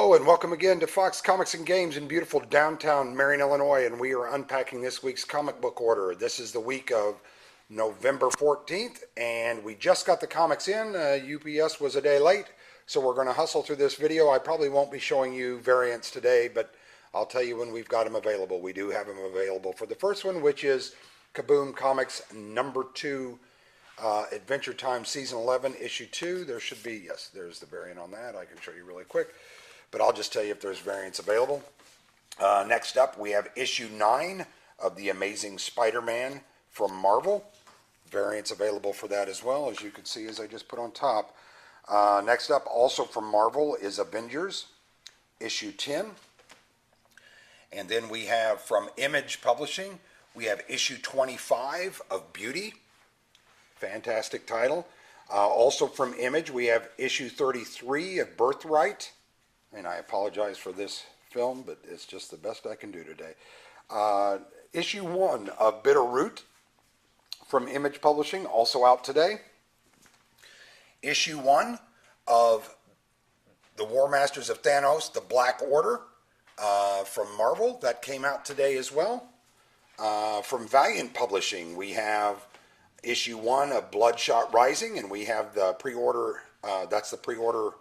Hello and welcome again to Fox Comics and Games in beautiful downtown Marion, Illinois, and we are unpacking this week's comic book order. This is the week of November 14th, and we just got the comics in. UPS was a day late, so we're going to hustle through this video. I probably won't be showing you variants today, but I'll tell you when we've got them available. We do have them available for the first one, which is Kaboom Comics number 2, Adventure Time Season 11, Issue 2. There should be, yes, there's the variant on that. I can show you really quick, but I'll just tell you if there's variants available. Next up, we have Issue 9 of The Amazing Spider-Man from Marvel. Variants available for that as well, as you can see as I just put on top. Next up, also from Marvel, is Avengers, Issue 10. And then we have from Image Publishing, we have Issue 25 of Beauty. Fantastic title. Also from Image, we have Issue 33 of Birthright. And I apologize for this film, but it's just the best I can do today. Issue 1 of Bitterroot from Image Publishing, also out today. Issue 1 of The War Masters of Thanos, The Black Order from Marvel, that came out today as well. From Valiant Publishing, we have Issue 1 of Bloodshot Rising, and we have the pre-order, that's the pre-order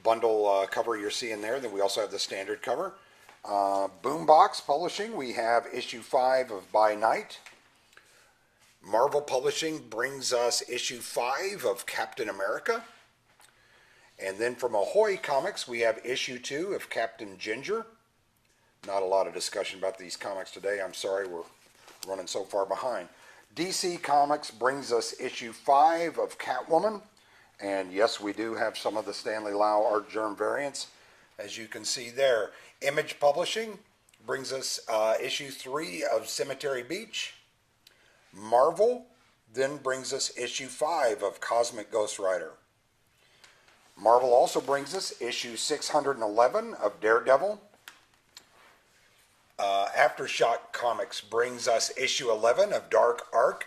bundle cover you're seeing there. Then we also have the standard cover. Boombox Publishing, we have Issue 5 of By Night. Marvel Publishing brings us Issue 5 of Captain America. And then from Ahoy Comics, we have Issue 2 of Captain Ginger. Not a lot of discussion about these comics today. I'm sorry, we're running so far behind. DC Comics brings us Issue 5 of Catwoman. And yes, we do have some of the Stanley Lau Art Germ variants, as you can see there. Image Publishing brings us Issue 3 of Cemetery Beach. Marvel then brings us Issue 5 of Cosmic Ghost Rider. Marvel also brings us Issue 611 of Daredevil. Aftershock Comics brings us Issue 11 of Dark Ark.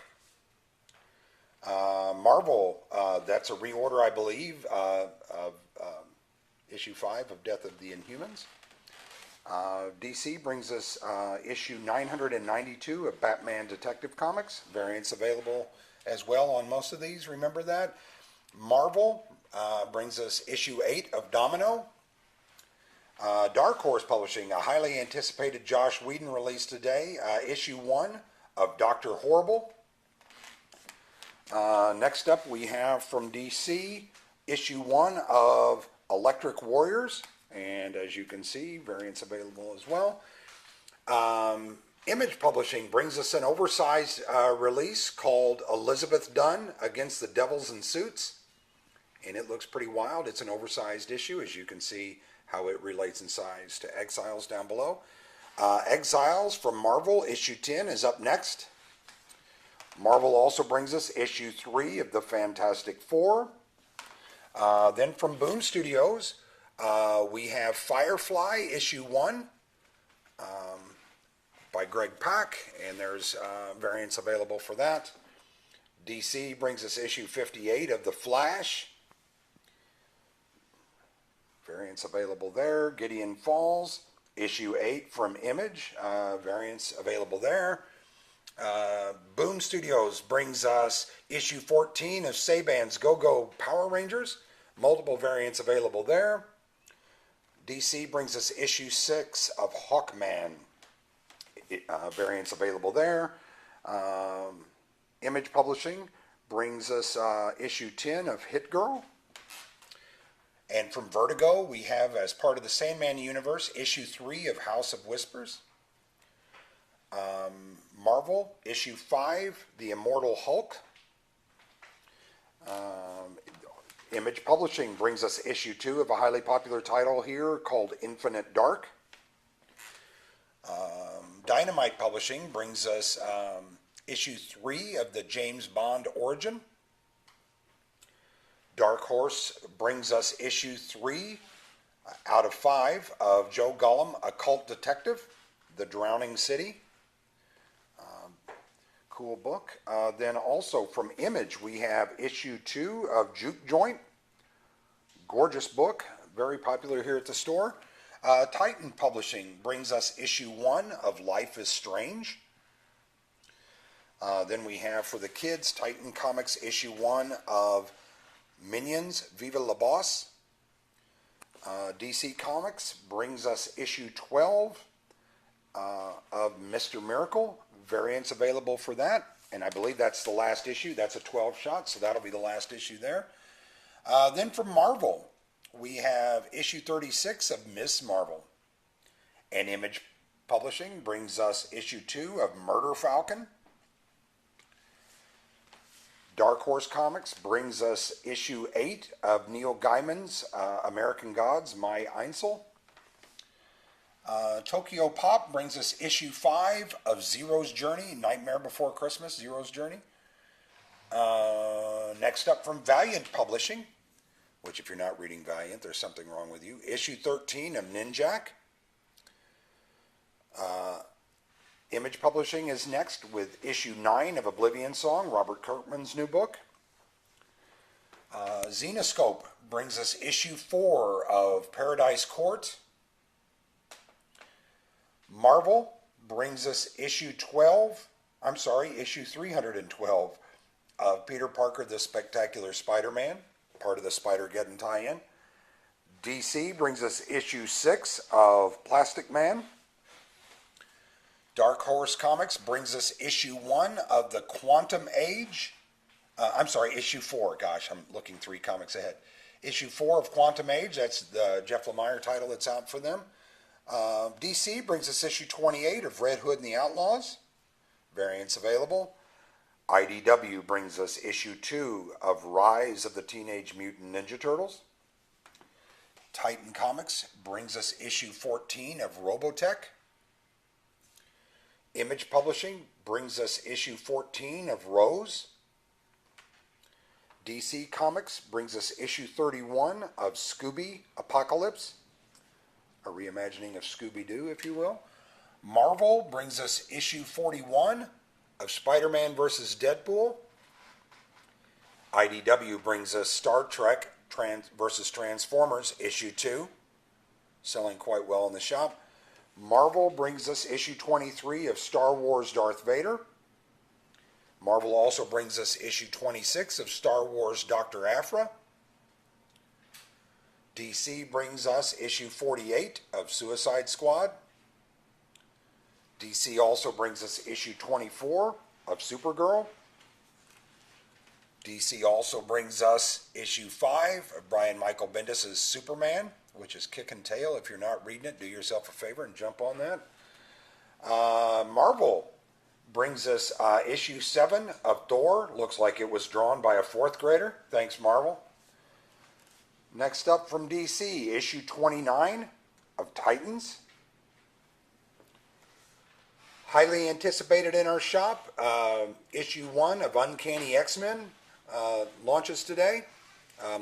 Marvel, that's a reorder, I believe, of Issue 5 of Death of the Inhumans. DC brings us Issue 992 of Batman Detective Comics. Variants available as well on most of these, remember that. Marvel brings us Issue 8 of Domino. Dark Horse Publishing, a highly anticipated Joss Whedon release today, Issue 1 of Dr. Horrible. Next up, we have from DC, Issue 1 of Electric Warriors, and as you can see, variants available as well. Image Publishing brings us an oversized release called Elizabeth Dunn Against the Devils in Suits, and it looks pretty wild. It's an oversized issue, as you can see how it relates in size to Exiles down below. Exiles from Marvel, Issue 10 is up next. Marvel also brings us Issue 3 of the Fantastic Four. Then from Boom Studios, we have Firefly, Issue 1 by Greg Pak, and there's variants available for that. DC brings us Issue 58 of The Flash. Variants available there. Gideon Falls, Issue 8 from Image. Variants available there. Boom Studios brings us Issue 14 of Saban's Go-Go Power Rangers. Multiple variants available there. DC brings us Issue 6 of Hawkman. Variants available there. Image Publishing brings us Issue 10 of Hit Girl. And from Vertigo, we have, as part of the Sandman universe, Issue 3 of House of Whispers. Marvel, Issue 5, The Immortal Hulk. Image Publishing brings us Issue 2 of a highly popular title here called Infinite Dark. Dynamite Publishing brings us Issue 3 of the James Bond Origin. Dark Horse brings us Issue 3 out of 5 of Joe Gollum, Occult Detective, The Drowning City. Cool book. Then also from Image, we have Issue 2 of Juke Joint. Gorgeous book. very popular here at the store. Titan Publishing brings us issue 1 of Life is Strange. Then we have for the kids, Titan Comics issue 1 of Minions, Viva La Boss. DC Comics brings us issue 12 of Mr. Miracle. Variants available for that. And I believe that's the last issue. That's a 12 shot, so that'll be the last issue there. Then from Marvel, we have issue 36 of Ms. Marvel. And Image Publishing brings us issue 2 of Murder Falcon. Dark Horse Comics brings us issue 8 of Neil Gaiman's American Gods, My Einzel. Tokyo Pop brings us issue 5 of Zero's Journey, Nightmare Before Christmas, Zero's Journey. Next up from Valiant Publishing, which if you're not reading Valiant, there's something wrong with you. Issue 13 of Ninjak. Image Publishing is next with issue 9 of Oblivion Song, Robert Kirkman's new book. Zenoscope brings us issue 4 of Paradise Court. Marvel brings us issue 312 of Peter Parker, the Spectacular Spider-Man, part of the Spider-Geddon tie-in. DC brings us issue 6 of Plastic Man. Dark Horse Comics brings us issue 1 of the Quantum Age. Issue 4. Gosh, I'm looking 3 comics ahead. Issue 4 of Quantum Age. That's the Jeff Lemire title that's out for them. DC brings us issue 28 of Red Hood and the Outlaws. Variants available. IDW brings us issue 2 of Rise of the Teenage Mutant Ninja Turtles. Titan Comics brings us issue 14 of Robotech. Image Publishing brings us issue 14 of Rose. DC Comics brings us issue 31 of Scooby Apocalypse, a reimagining of Scooby-Doo, if you will. Marvel brings us issue 41 of Spider-Man vs. Deadpool. IDW brings us Star Trek vs. Transformers issue 2, selling quite well in the shop. Marvel brings us issue 23 of Star Wars Darth Vader. Marvel also brings us issue 26 of Star Wars Dr. Aphra. DC brings us issue 48 of Suicide Squad. DC also brings us issue 24 of Supergirl. DC also brings us issue 5 of Brian Michael Bendis' Superman, which is kicking tail. If you're not reading it, do yourself a favor and jump on that. Marvel brings us issue 7 of Thor. Looks like it was drawn by a 4th grader. Thanks, Marvel. Next up from DC, issue 29 of Titans. Highly anticipated in our shop, issue 1 of Uncanny X-Men launches today.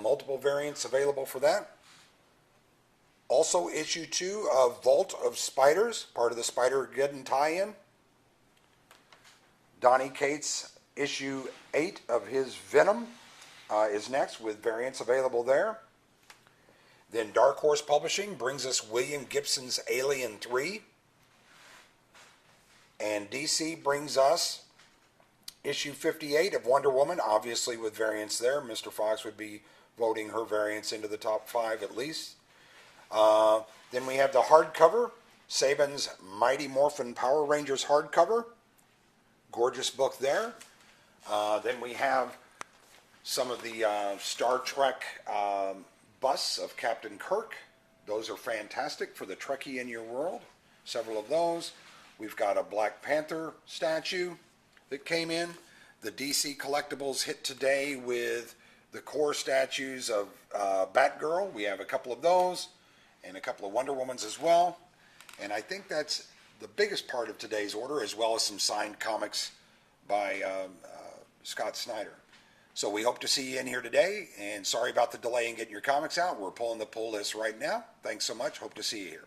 Multiple variants available for that. Also issue 2 of Vault of Spiders, part of the Spider-Geddon tie-in. Donny Cates' issue 8 of his Venom is next with variants available there. Then Dark Horse Publishing brings us William Gibson's Alien 3. And DC brings us issue 58 of Wonder Woman, obviously with variants there. Mr. Fox would be voting her variants into the top 5 at least. Then we have the hardcover, Saban's Mighty Morphin Power Rangers hardcover. Gorgeous book there. Then we have some of the Star Trek busts of Captain Kirk. Those are fantastic for the Trekkie in your world. Several of those. We've got a Black Panther statue that came in. The DC collectibles hit today with the core statues of Batgirl. We have a couple of those and a couple of Wonder Womans as well. And I think that's the biggest part of today's order, as well as some signed comics by Scott Snyder. So we hope to see you in here today, and sorry about the delay in getting your comics out. We're pulling the pull list right now. Thanks so much. Hope to see you here.